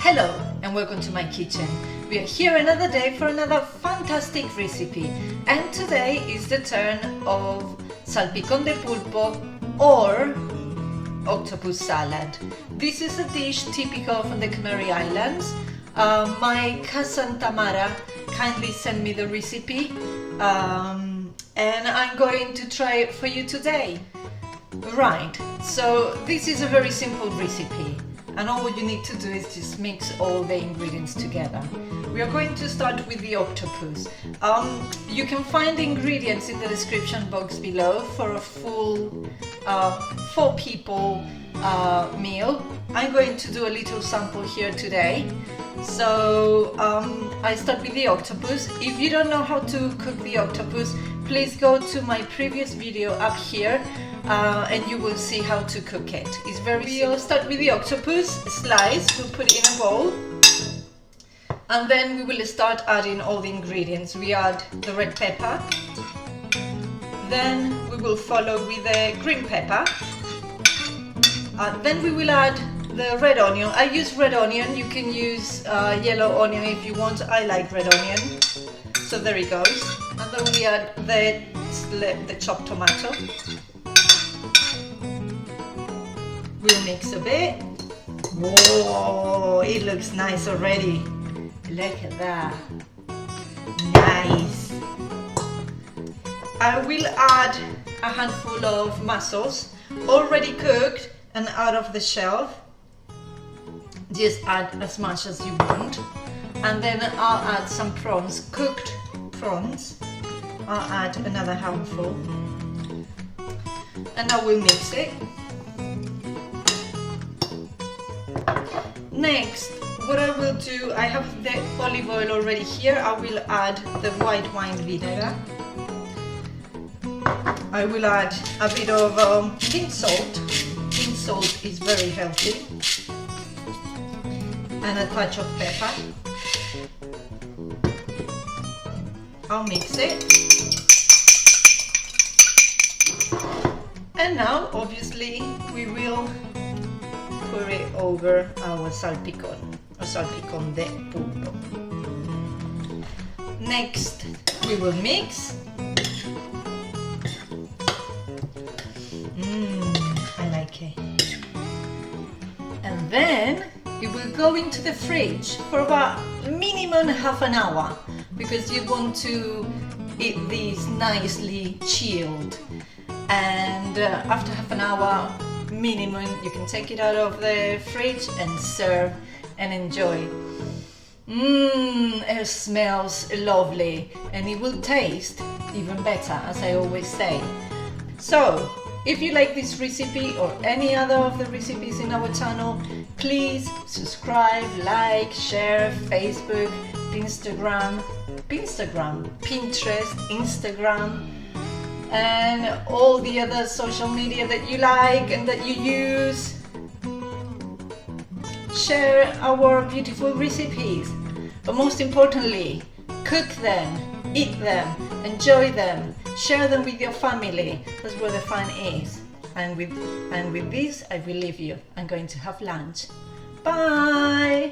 Hello and welcome to my kitchen. We are here another day for another fantastic recipe, and today is the turn of salpicón de pulpo or octopus salad. This is a dish typical from the Canary Islands. My cousin Tamara kindly sent me the recipe and I'm going to try it for you today. Right, so this is a very simple recipe, and all you need to do is just mix all the ingredients together. We are going to start with the octopus. You can find the ingredients in the description box below for a full 4 people meal. I'm going to do a little sample here today. So I start with the octopus. If you don't know how to cook the octopus, please go to my previous video up here and you will see how to cook it. It's very simple. We'll start with the octopus slice. We'll put it in a bowl, and then we will start adding all the ingredients. We add the red pepper, then we will follow with the green pepper, then we will add the red onion. I use red onion. You can use yellow onion if you want. I like red onion. So there it goes. And then we add the chopped tomato. We'll mix a bit. Whoa, it looks nice already. Look at that. Nice. I will add a handful of mussels, already cooked and out of the shell. Just add as much as you want. And then I'll add some prawns, cooked prawns. I'll add another handful. And now we'll mix it. Next, what I will do, I have the olive oil already here. I will add the white wine vinegar. I will add a bit of pink salt. Pink salt is very healthy. And a touch of pepper. I'll mix it. And now, obviously, we will pour it over our salpicón, or salpicón de pulpo. Next, we will mix. I like it. And then it will go into the fridge for about minimum half an hour, because you want to eat these nicely chilled. And after half an hour minimum, you can take it out of the fridge and serve and enjoy. It smells lovely, and it will taste even better, as I always say. So if you like this recipe or any other of the recipes in our channel, please subscribe, like, share, Facebook, Pinterest, Instagram, and all the other social media that you like and that you use. Share our beautiful recipes, but most importantly, cook them, eat them, enjoy them, share them with your family. That's where the fun is. And with this, I will leave you. I'm going to have lunch. Bye!